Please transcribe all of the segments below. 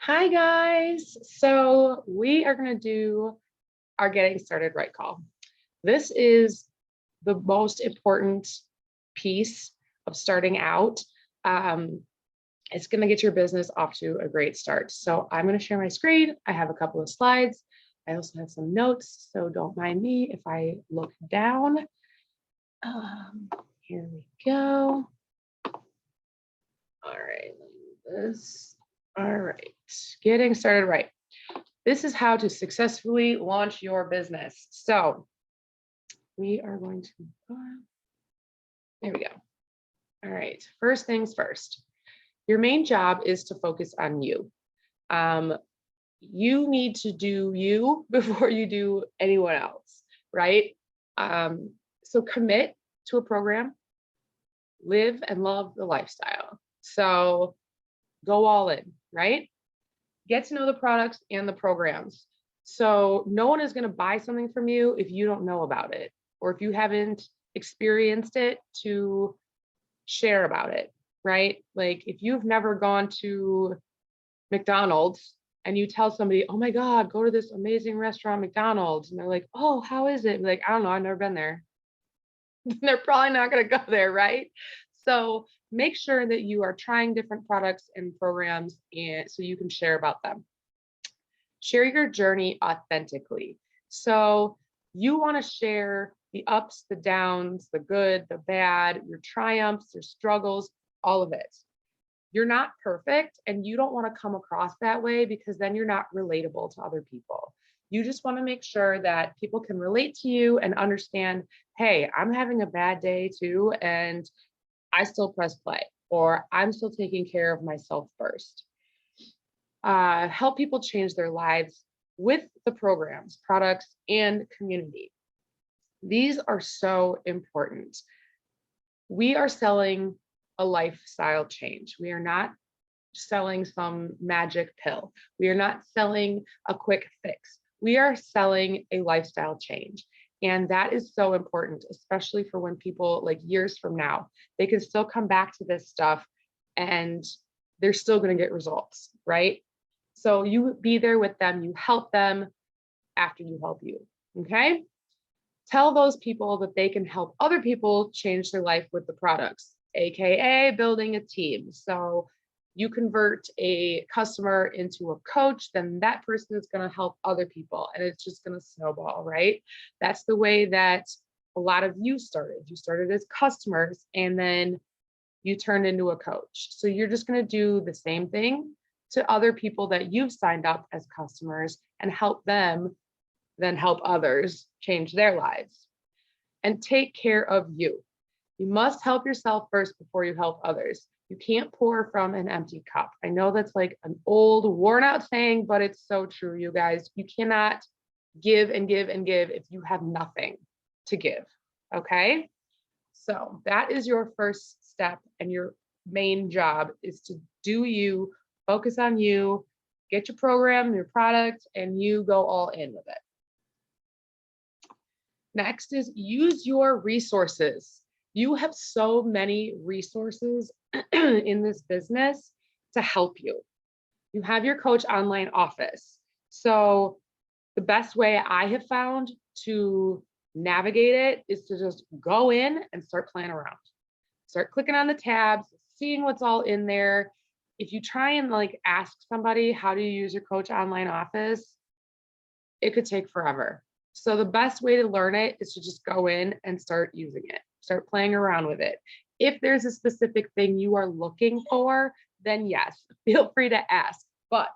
Hi guys. So we are going to do our getting started right call. This is the most important piece of starting out. Um, it's going to get your business off to a great start. So I'm going to share my screen. I have a couple of slides. I also have some notes, so don't mind me if I look down. Here we go. All right, this. All right, getting started right. This is how to successfully launch your business. So we are going to, there we go. All right, first things first. Your main job is to focus on you. You need to do you before you do anyone else, right? So commit to a program, live and love the lifestyle. So go all in, right? Get to know the products and the programs. So no one is going to buy something from you if you don't know about it or if you haven't experienced it to share about it, right? Like if you've never gone to McDonald's and you tell somebody, oh my God, go to this amazing restaurant, McDonald's. And they're like, oh, how is it? Like, I don't know, I've never been there. They're probably not going to go there, right? So make sure that you are trying different products and programs and so you can share about them. Share your journey authentically. So you want to share the ups, the downs, the good, the bad, your triumphs, your struggles, all of it. You're not perfect and you don't want to come across that way because then you're not relatable to other people. You just want to make sure that people can relate to you and understand, hey, I'm having a bad day too, and I still press play, or I'm still taking care of myself first. Help people change their lives with the programs, products, and community. These are so important. We are selling a lifestyle change. We are not selling some magic pill. We are not selling a quick fix. We are selling a lifestyle change. And that is so important, especially for when people like years from now, they can still come back to this stuff and they're still going to get results, right? So you be there with them, you help them after you help you. Okay. Tell those people that they can help other people change their life with the products, AKA building a team. So you convert a customer into a coach, then that person is going to help other people and it's just going to snowball, right? That's the way that a lot of you started. You started as customers and then you turned into a coach. So you're just going to do the same thing to other people that you've signed up as customers and help them then help others change their lives. And take care of you. You must help yourself first before you help others. You can't pour from an empty cup. I know that's like an old, worn out saying, but it's so true, you guys. You cannot give and give and give if you have nothing to give. Okay. So that is your first step, and your main job is to do you, focus on you, get your program, your product, and you go all in with it. Next is use your resources. You have so many resources in this business to help you. You have your coach online office. So the best way I have found to navigate it is to just go in and start playing around. Start clicking on the tabs, seeing what's all in there. If you try and like ask somebody, how do you use your coach online office? It could take forever. So the best way to learn it is to just go in and start using it, start playing around with it. If there's a specific thing you are looking for, then yes, feel free to ask. But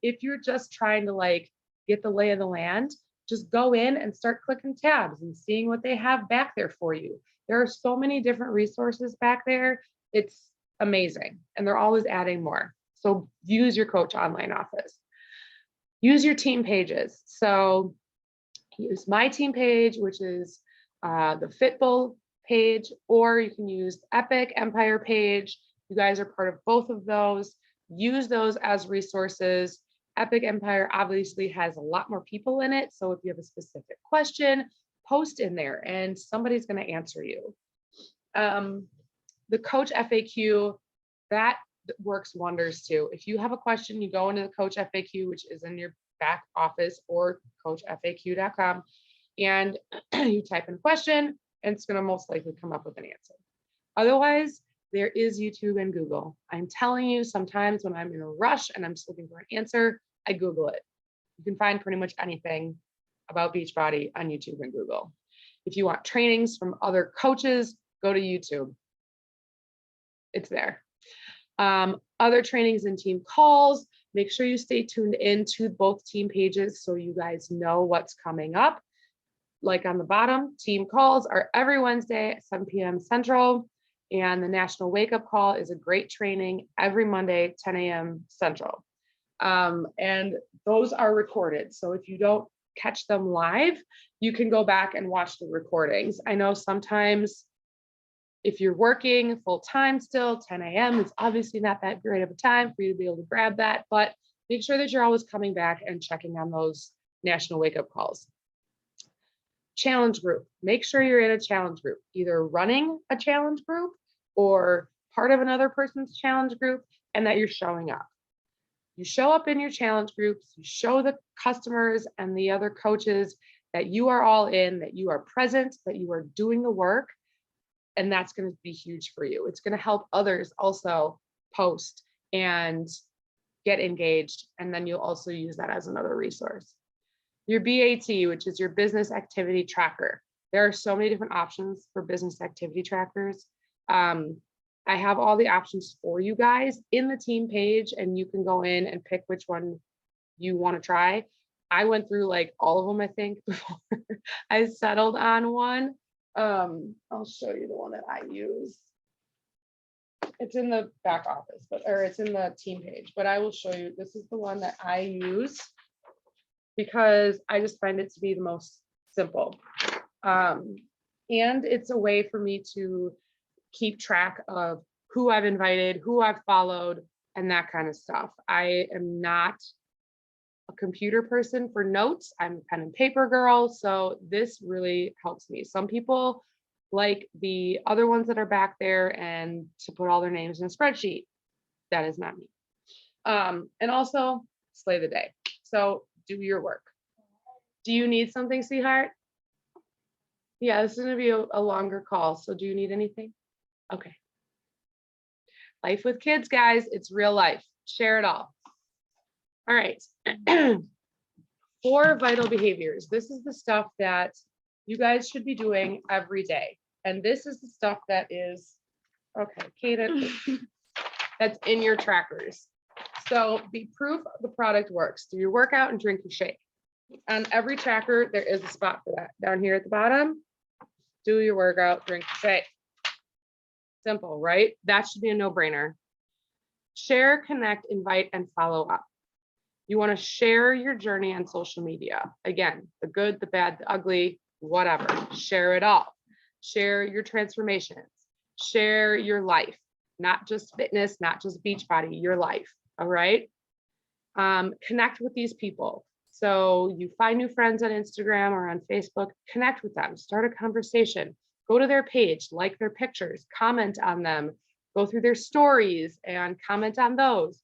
if you're just trying to like get the lay of the land, just go in and start clicking tabs and seeing what they have back there for you. There are so many different resources back there. It's amazing. And they're always adding more. So use your coach online office. Use your team pages. So use my team page, which is the Fitbull page, or you can use Epic Empire page. You guys are part of both of those. Use those as resources. Epic Empire obviously has a lot more people in it. So if you have a specific question, post in there and somebody's going to answer you. The coach FAQ, that works wonders too. If you have a question, you go into the Coach FAQ, which is in your back office, or coachfaq.com, and you type in a question, and it's going to most likely come up with an answer. Otherwise, there is YouTube and Google. I'm telling you, sometimes when I'm in a rush and I'm just looking for an answer, I Google it. You can find pretty much anything about Beachbody on YouTube and Google. If you want trainings from other coaches, go to YouTube. It's there. Other trainings and team calls, make sure you stay tuned in to both team pages so you guys know what's coming up. Like on the bottom, team calls are every Wednesday at 7 p.m. Central, and the National Wake Up Call is a great training every Monday, 10 a.m. Central. And those are recorded. So if you don't catch them live, you can go back and watch the recordings. I know sometimes if you're working full time still, 10 a.m. is obviously not that great of a time for you to be able to grab that, but make sure that you're always coming back and checking on those National Wake Up Calls. Challenge group. Make sure you're in a challenge group, either running a challenge group or part of another person's challenge group, and that you're showing up. You show up in your challenge groups, you show the customers and the other coaches that you are all in, that you are present, that you are doing the work, and that's going to be huge for you. It's going to help others also post and get engaged, and then you'll also use that as another resource. Your BAT, which is your business activity tracker. There are so many different options for business activity trackers. I have all the options for you guys in the team page, and you can go in and pick which one you want to try. I went through like all of them, I think, before I settled on one. I'll show you the one that I use. It's in the back office, or it's in the team page, but I will show you. This is the one that I use because I just find it to be the most simple. And it's a way for me to keep track of who I've invited, who I've followed, and that kind of stuff. I am not a computer person for notes. I'm a pen and paper girl, so this really helps me. Some people like the other ones that are back there and to put all their names in a spreadsheet. That is not me. And also slay the day. So do your work. Do you need something, sweetheart? Yeah, this is gonna be a longer call. So do you need anything? Okay. Life with kids, guys, it's real life. Share it all. All right. 4 vital behaviors. This is the stuff that you guys should be doing every day. And this is the stuff that is, okay, Kate, that's in your trackers. So be proof the product works. Do your workout and drink your shake. On every tracker, there is a spot for that. Down here at the bottom, do your workout, drink your shake. Simple, right? That should be a no-brainer. Share, connect, invite, and follow up. You want to share your journey on social media. Again, the good, the bad, the ugly, whatever. Share it all. Share your transformations. Share your life, not just fitness, not just Beachbody, your life. All right. Connect with these people. So you find new friends on Instagram or on Facebook, connect with them, start a conversation, go to their page, like their pictures, comment on them, go through their stories and comment on those.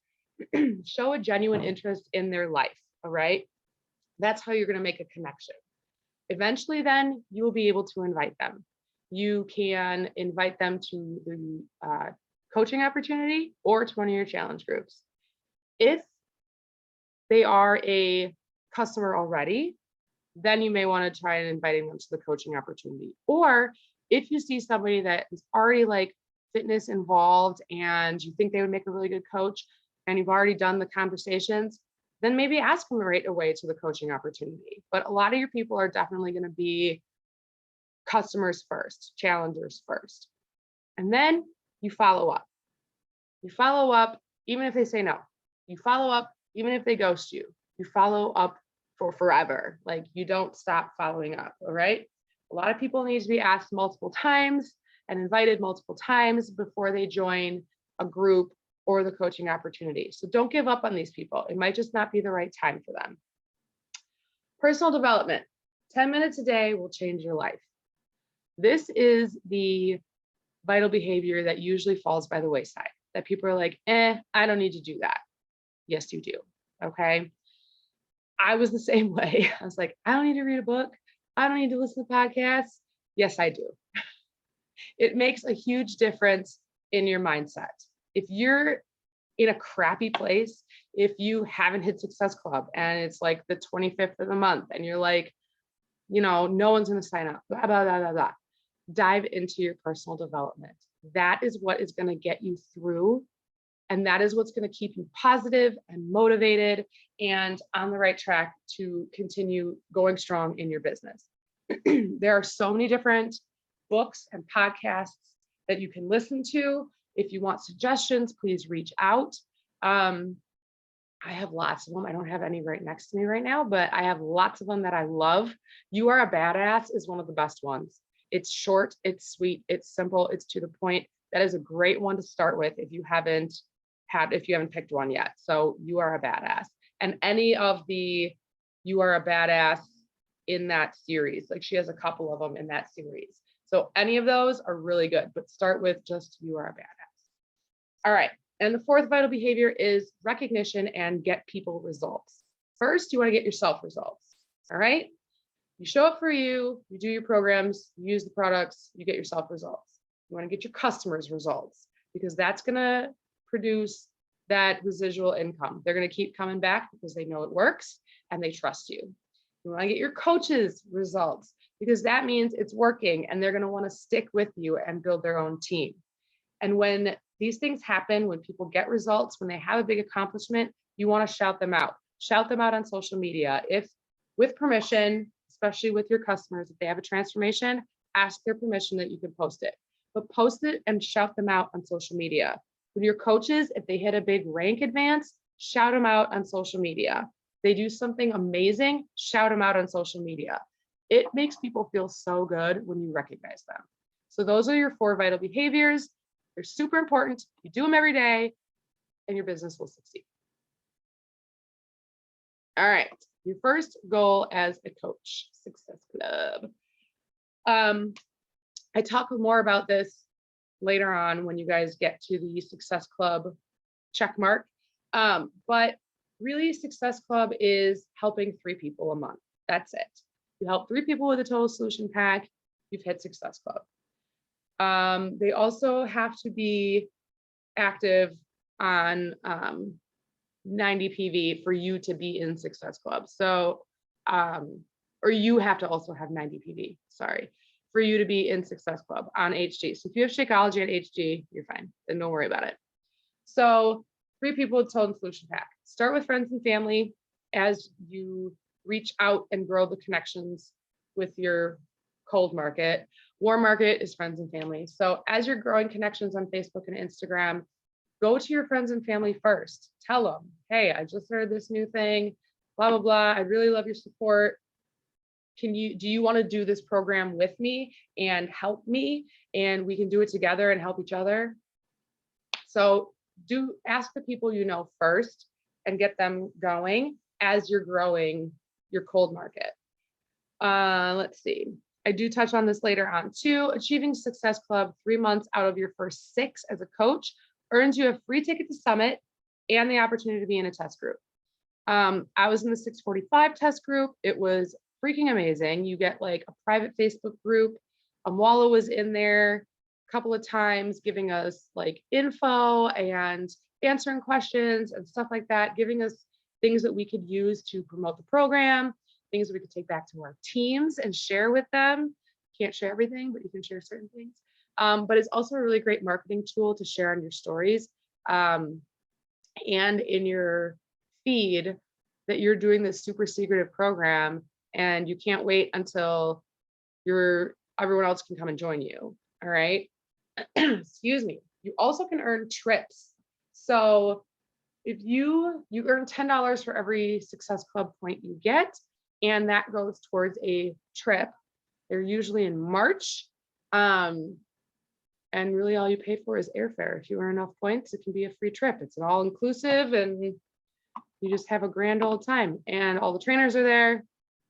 Show a genuine interest in their life. All right. That's how you're going to make a connection. Eventually, then you will be able to invite them. You can invite them to the coaching opportunity or to one of your challenge groups. If they are a customer already, then you may want to try and inviting them to the coaching opportunity. Or if you see somebody that is already like fitness involved and you think they would make a really good coach and you've already done the conversations, then maybe ask them right away to the coaching opportunity. But a lot of your people are definitely going to be customers first, challengers first. And then you follow up. You follow up even if they say no. You follow up even if they ghost you. You follow up for forever. Like you don't stop following up, all right? A lot of people need to be asked multiple times and invited multiple times before they join a group or the coaching opportunity. So don't give up on these people. It might just not be the right time for them. Personal development, 10 minutes a day will change your life. This is the vital behavior that usually falls by the wayside, that people are like, I don't need to do that. Yes, you do. Okay. I was the same way. I was like, I don't need to read a book. I don't need to listen to podcasts. Yes, I do. It makes a huge difference in your mindset. If you're in a crappy place, if you haven't hit Success Club and it's like the 25th of the month and you're like, no one's going to sign up, blah, blah, blah, blah, blah. Dive into your personal development. That is what is going to get you through. And that is what's going to keep you positive and motivated and on the right track to continue going strong in your business. There are so many different books and podcasts that you can listen to. If you want suggestions, please reach out. I have lots of them. I don't have any right next to me right now, but I have lots of them that I love. You Are a Badass is one of the best ones. It's short, it's sweet, it's simple, it's to the point. That is a great one to start with if you haven't picked one yet. So You Are a Badass. And any of the You Are a Badass in that series, like she has a couple of them in that series. So any of those are really good, but start with just You Are a Badass. All right. And the fourth vital behavior is recognition and get people results. First, you want to get yourself results. All right. You show up for you, you do your programs, you use the products, you get yourself results. You want to get your customers results because that's going to produce that residual income. They're going to keep coming back because they know it works and they trust you. You want to get your coaches results because that means it's working and they're going to want to stick with you and build their own team. And when these things happen, when people get results, when they have a big accomplishment, you want to shout them out. Shout them out on social media. If with permission, especially with your customers, if they have a transformation, ask their permission that you can post it. But post it and shout them out on social media. With your coaches, if they hit a big rank advance, shout them out on social media. They do something amazing, shout them out on social media. It makes people feel so good when you recognize them. So those are your 4 vital behaviors. They're super important. You do them every day and your business will succeed. All right. Your first goal as a coach, Success Club. I talk more about this later on when you guys get to the Success Club check mark. But really, Success Club is helping 3 people a month. That's it. You help 3 people with a total solution pack, you've hit Success Club. They also have to be active on 90 PV for you to be in Success Club. So, or you have to also have 90 PV, sorry, for you to be in Success Club on HG. So if you have Shakeology at HG, you're fine, then don't worry about it. So 3 people with total solution pack. Start with friends and family as you reach out and grow the connections with your cold market. Warm market is friends and family. So as you're growing connections on Facebook and Instagram, go to your friends and family first. Tell them, hey, I just heard this new thing, blah, blah, blah. I really love your support. Do you want to do this program with me and help me? And we can do it together and help each other. So ask the people you know first and get them going as you're growing your cold market. Let's see. I do touch on this later on too. Achieving Success Club 3 months out of your first 6 as a coach earns you a free ticket to Summit and the opportunity to be in a test group. I was in the 645 test group. It was freaking amazing. You get like a private Facebook group. Amwala was in there a couple of times giving us like info and answering questions and stuff like that, giving us things that we could use to promote the program, things that we could take back to our teams and share with them. Can't share everything, but you can share certain things. But it's also a really great marketing tool to share on your stories and in your feed that you're doing this super secretive program and you can't wait until everyone else can come and join you. All right. Excuse me. You also can earn trips. So if you earn $10 for every Success Club point you get, and that goes towards a trip. They're usually in March. And really all you pay for is airfare. If you earn enough points, it can be a free trip. It's an all inclusive and you just have a grand old time. And all the trainers are there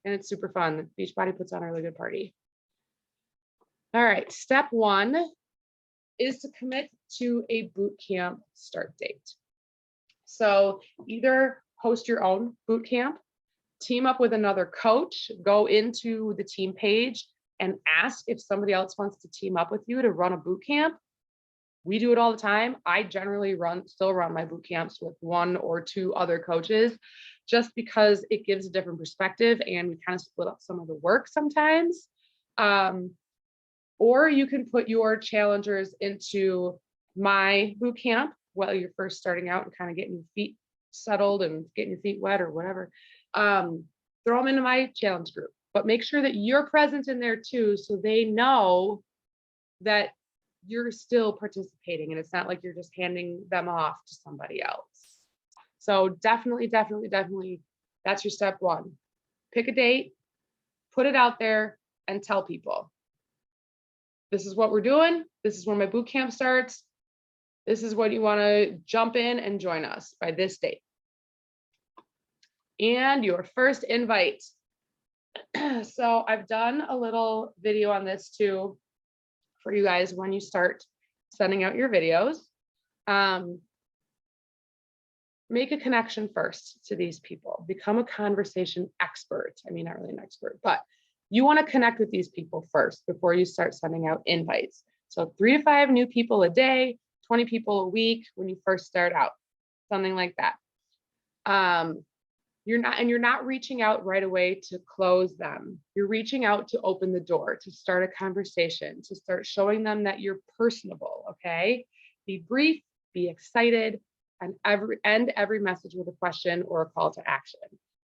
and it's super fun. Beachbody puts on a really good party. All right, step 1 is to commit to a boot camp start date. So either host your own boot camp, team up with another coach, go into the team page and ask if somebody else wants to team up with you to run a boot camp. We do it all the time. I generally still run my boot camps with 1 or 2 other coaches, just because it gives a different perspective and we kind of split up some of the work sometimes. Or you can put your challengers into my boot camp while you're first starting out and kind of getting your feet settled and getting your feet wet or whatever. Throw them into my challenge group, but make sure that you're present in there too, so they know that you're still participating and it's not like you're just handing them off to somebody else. So definitely, that's your step 1. Pick a date, put it out there, and tell people, this is what we're doing. This is when my boot camp starts. This is what you want to jump in and join us by this date. And your first invite. So I've done a little video on this too for you guys when you start sending out your videos. Make a connection first to these people. Become a conversation expert. I mean, not really an expert, but you want to connect with these people first before you start sending out invites. So 3 to 5 new people a day, 20 people a week when you first start out, something like that. You're not reaching out right away to close them. You're reaching out to open the door, to start a conversation, to start showing them that you're personable, okay? Be brief, be excited, and end every message with a question or a call to action.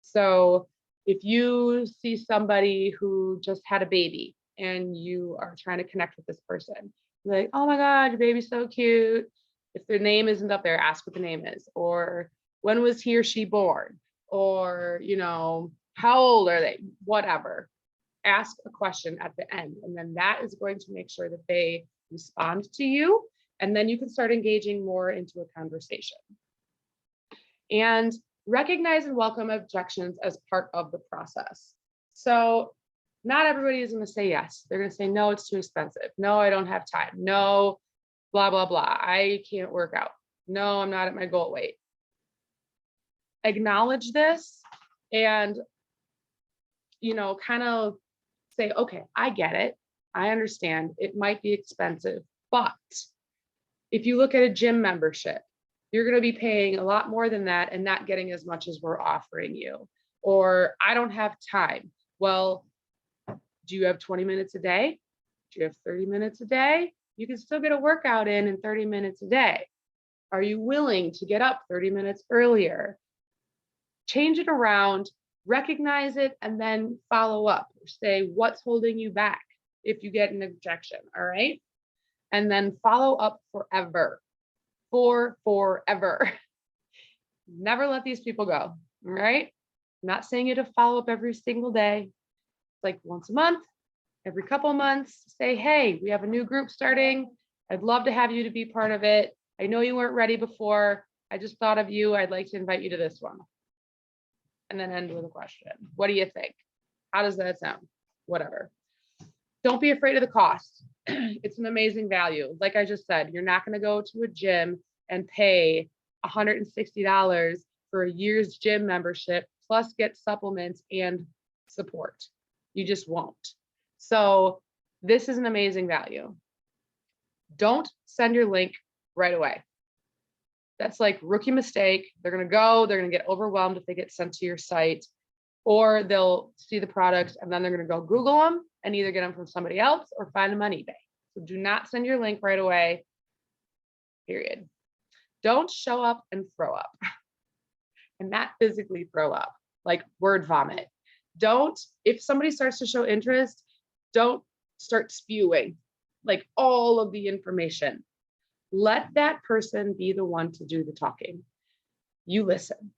So if you see somebody who just had a baby and you are trying to connect with this person, you're like, oh my God, your baby's so cute. If their name isn't up there, ask what the name is, or when was he or she born? Or, you know, how old are they? Whatever. Ask a question at the end. And then that is going to make sure that they respond to you. And then you can start engaging more into a conversation. And recognize and welcome objections as part of the process. So not everybody is going to say yes. They're going to say, no, it's too expensive. No, I don't have time. No, blah, blah, blah. I can't work out. No, I'm not at my goal weight. Acknowledge this and, you know, kind of say, okay, I get it. I understand it might be expensive, but if you look at a gym membership, you're going to be paying a lot more than that and not getting as much as we're offering you. Or I don't have time. Well, do you have 20 minutes a day? Do you have 30 minutes a day? You can still get a workout in 30 minutes a day. Are you willing to get up 30 minutes earlier? Change it around, recognize it, and then follow up. Say, what's holding you back if you get an objection, all right? And then follow up forever. Forever. Never let these people go, all right? I'm not saying you to follow up every single day. It's like once a month, every couple months, say, hey, we have a new group starting. I'd love to have you to be part of it. I know you weren't ready before. I just thought of you. I'd like to invite you to this one. And then end with a question. What do you think? How does that sound? Whatever. Don't be afraid of the cost. It's an amazing value. Like I just said, you're not going to go to a gym and pay $160 for a year's gym membership, plus get supplements and support. You just won't. So this is an amazing value. Don't send your link right away. That's like rookie mistake. They're going to get overwhelmed if they get sent to your site, or they'll see the products and then they're going to go Google them and either get them from somebody else or find them on eBay. So do not send your link right away, period. Don't show up and throw up and not physically throw up, like word vomit. If somebody starts to show interest, don't start spewing like all of the information. Let that person be the one to do the talking. You listen.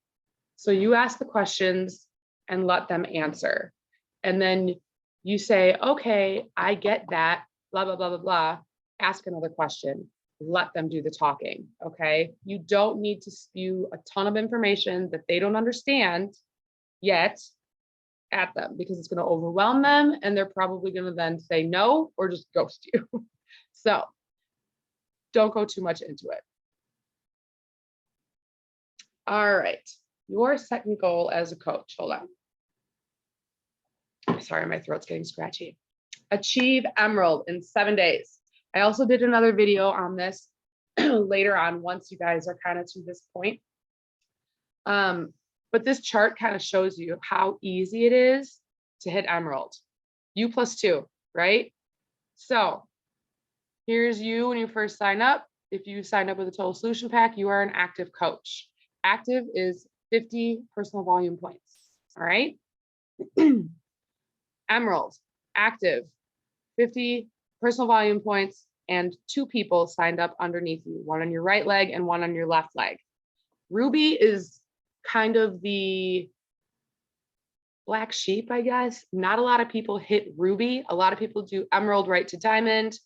So you ask the questions and let them answer. And then you say, okay, I get that, blah, blah, blah, blah, blah. Ask another question. Let them do the talking, okay? You don't need to spew a ton of information that they don't understand yet at them, because it's going to overwhelm them and they're probably going to then say no or just ghost you. So don't go too much into it. All right, your second goal as a coach, hold on. Sorry, my throat's getting scratchy. Achieve Emerald in 7 days. I also did another video on this later on once you guys are kind of to this point. But this chart kind of shows you how easy it is to hit Emerald. U plus 2, right? So here's you when you first sign up. If you sign up with a Total Solution Pack, you are an active coach. Active is 50 personal volume points, all right? Emerald, active, 50 personal volume points, and 2 people signed up underneath you, one on your right leg and one on your left leg. Ruby is kind of the black sheep, I guess. Not a lot of people hit Ruby. A lot of people do Emerald right to Diamond,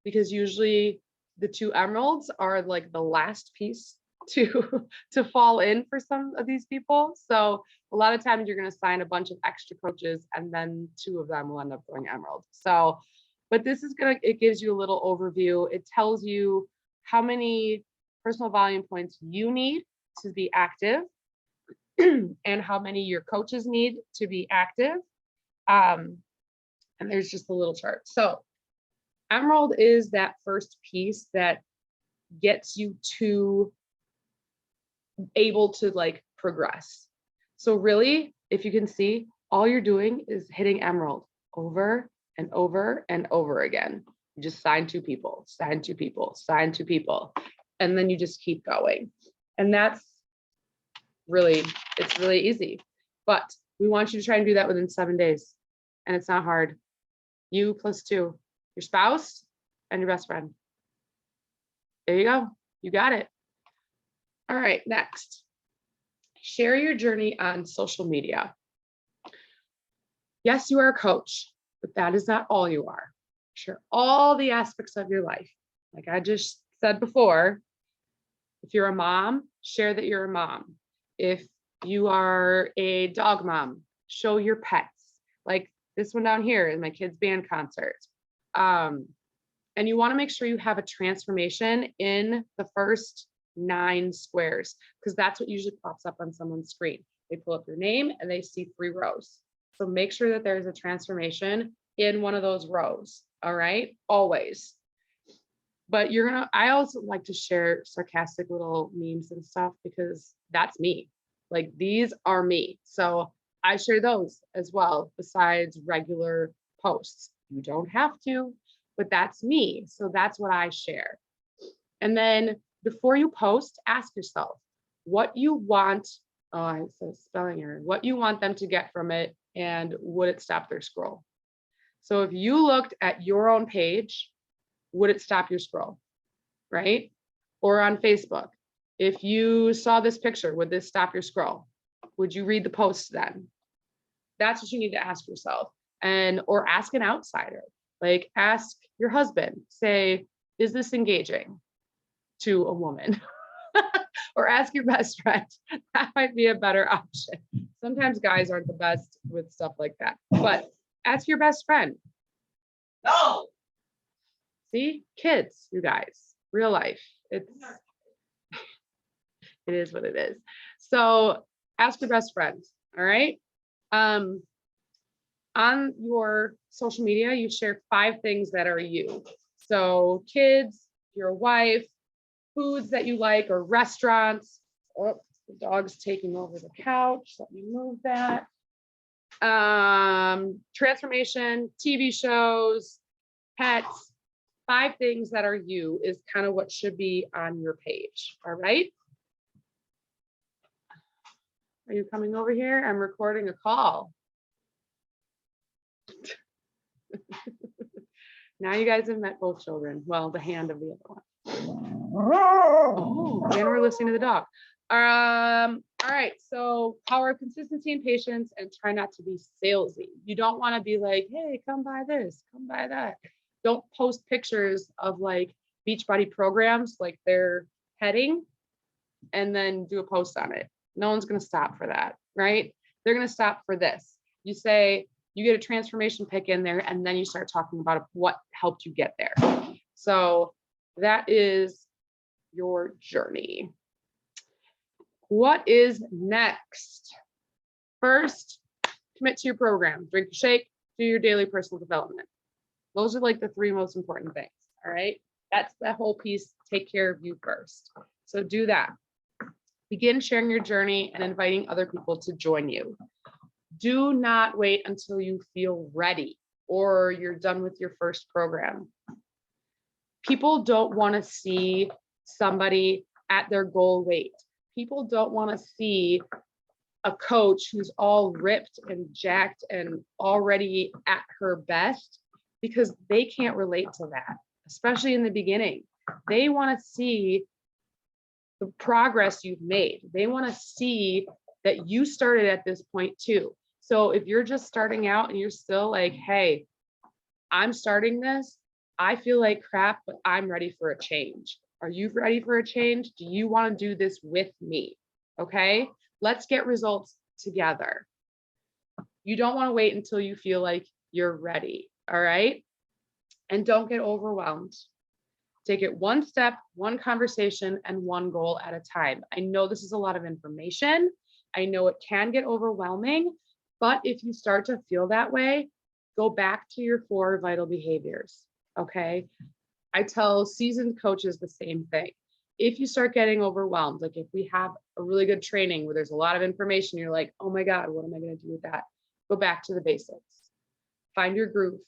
because usually the 2 emeralds are like the last piece to fall in for some of these people. So a lot of times you're going to sign a bunch of extra coaches and then 2 of them will end up going Emerald. So, but this is it gives you a little overview. It tells you how many personal volume points you need to be active and how many your coaches need to be active. And there's just a little chart. So Emerald is that first piece that gets you to able to like progress. So really, if you can see, all you're doing is hitting Emerald over and over and over again. You just sign 2 people, sign 2 people, sign 2 people, and then you just keep going. And that's really, it's really easy. But we want you to try and do that within 7 days. And it's not hard. You plus 2, your spouse and your best friend. There you go. You got it. All right, next. Share your journey on social media. Yes, you are a coach, but that is not all you are. Share all the aspects of your life. Like I just said before, if you're a mom, share that you're a mom. If you are a dog mom, show your pets. Like this one down here is my kid's band concert. And you want to make sure you have a transformation in the first 9 squares, because that's what usually pops up on someone's screen. They pull up your name and they see 3 rows. So make sure that there's a transformation in one of those rows. All right, always. But I also like to share sarcastic little memes and stuff because that's me. Like these are me. So I share those as well, besides regular posts. You don't have to, but that's me. So that's what I share. And then before you post, ask yourself what you want. Oh, I said spelling error. What you want them to get from it, and would it stop their scroll? So if you looked at your own page, would it stop your scroll? Right? Or on Facebook, if you saw this picture, would this stop your scroll? Would you read the post then? That's what you need to ask yourself. Or ask an outsider. Like ask your husband, say, is this engaging to a woman? Or ask your best friend. That might be a better option. Sometimes guys aren't the best with stuff like that, but ask your best friend. No. See, kids, you guys, real life. It is what it is. So ask your best friend. All right. On your social media, you share 5 things that are you. So kids, your wife, foods that you like, or restaurants. Oh, the dog's taking over the couch. Let me move that. Transformation, TV shows, pets. 5 things that are you is kind of what should be on your page. All right. Are you coming over here? I'm recording a call. Now you guys have met both children. Well, the hand of the other one. Oh, and we're listening to the dog. All right. So power of consistency and patience, and try not to be salesy. You don't want to be like, hey, come buy this, come buy that. Don't post pictures of like Beachbody programs, like they're heading, and then do a post on it. No one's going to stop for that, right? They're going to stop for this. You say, you get a transformation pic in there, and then you start talking about what helped you get there. So That is your journey. What is next? First, commit to your program. Drink your shake, do your daily personal development. Those are like the 3 most important things. All right. That's the whole piece. Take care of you first. So do that. Begin sharing your journey and inviting other people to join you. Do not wait until you feel ready or you're done with your first program. People don't want to see somebody at their goal weight. People don't want to see a coach who's all ripped and jacked and already at her best, because they can't relate to that, especially in the beginning. They want to see the progress you've made. They want to see that you started at this point too. So if you're just starting out and you're still like, hey, I'm starting this, I feel like crap, but I'm ready for a change. Are you ready for a change? Do you want to do this with me? Okay, let's get results together. You don't want to wait until you feel like you're ready. All right. And don't get overwhelmed. Take it one step, one conversation, and one goal at a time. I know this is a lot of information. I know it can get overwhelming, but if you start to feel that way, go back to your 4 vital behaviors. Okay. I tell seasoned coaches the same thing. If you start getting overwhelmed, like if we have a really good training where there's a lot of information, you're like, oh my God, what am I going to do with that? Go back to the basics. Find your groove.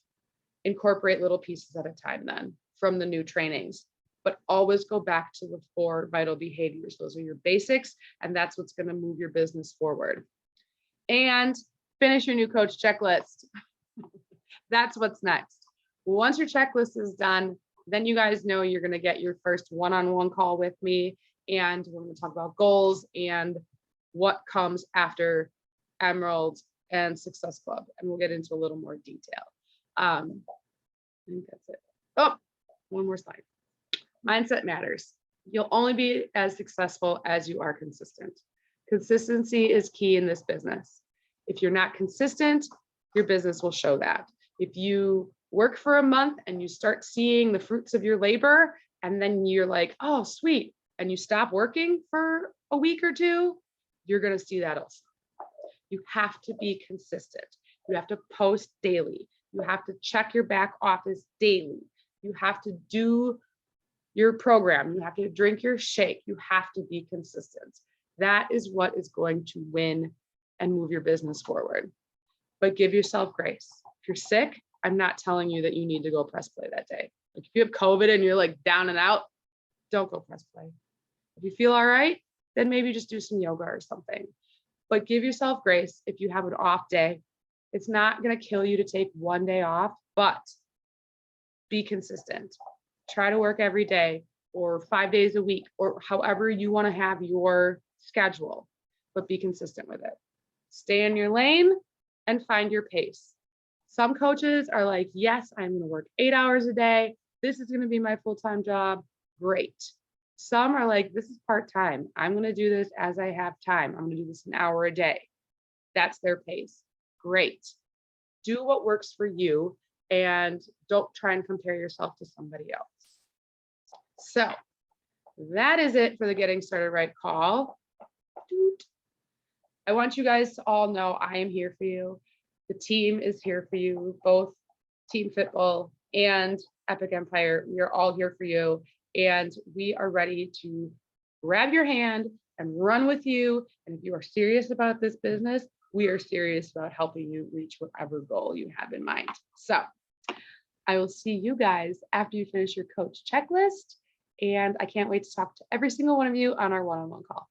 Incorporate little pieces at a time then from the new trainings, but always go back to the 4 vital behaviors. Those are your basics, and that's what's going to move your business forward. And finish your new coach checklist. That's what's next. Once your checklist is done, then you guys know you're going to get your first one-on-one call with me, and we're going to talk about goals and what comes after Emerald and Success Club, and we'll get into a little more detail. I think that's it. Oh, one more slide. Mindset matters. You'll only be as successful as you are consistent. Consistency is key in this business. If you're not consistent, your business will show that. If you work for a month and you start seeing the fruits of your labor, and then you're like, oh, sweet, and you stop working for a week or 2, you're going to see that also. You have to be consistent. You have to post daily. You have to check your back office daily. You have to do your program. You have to drink your shake. You have to be consistent. That is what is going to win and move your business forward. But give yourself grace. If you're sick, I'm not telling you that you need to go press play that day. Like if you have COVID and you're like down and out, don't go press play. If you feel all right, then maybe just do some yoga or something. But give yourself grace if you have an off day. It's not going to kill you to take one day off, but be consistent. Try to work every day or 5 days a week or however you want to have your schedule, but be consistent with it. Stay in your lane and find your pace. Some coaches are like, yes, I'm going to work 8 hours a day. This is going to be my full-time job. Great. Some are like, this is part-time. I'm going to do this as I have time. I'm going to do this an hour a day. That's their pace. Great. Do what works for you and don't try and compare yourself to somebody else. So that is it for the Getting Started Right call. I want you guys to all know I am here for you. The team is here for you, both Team Fitbull and Epic Empire. We are all here for you, and we are ready to grab your hand and run with you. And if you are serious about this business, we are serious about helping you reach whatever goal you have in mind. So I will see you guys after you finish your coach checklist. And I can't wait to talk to every single one of you on our one-on-one call.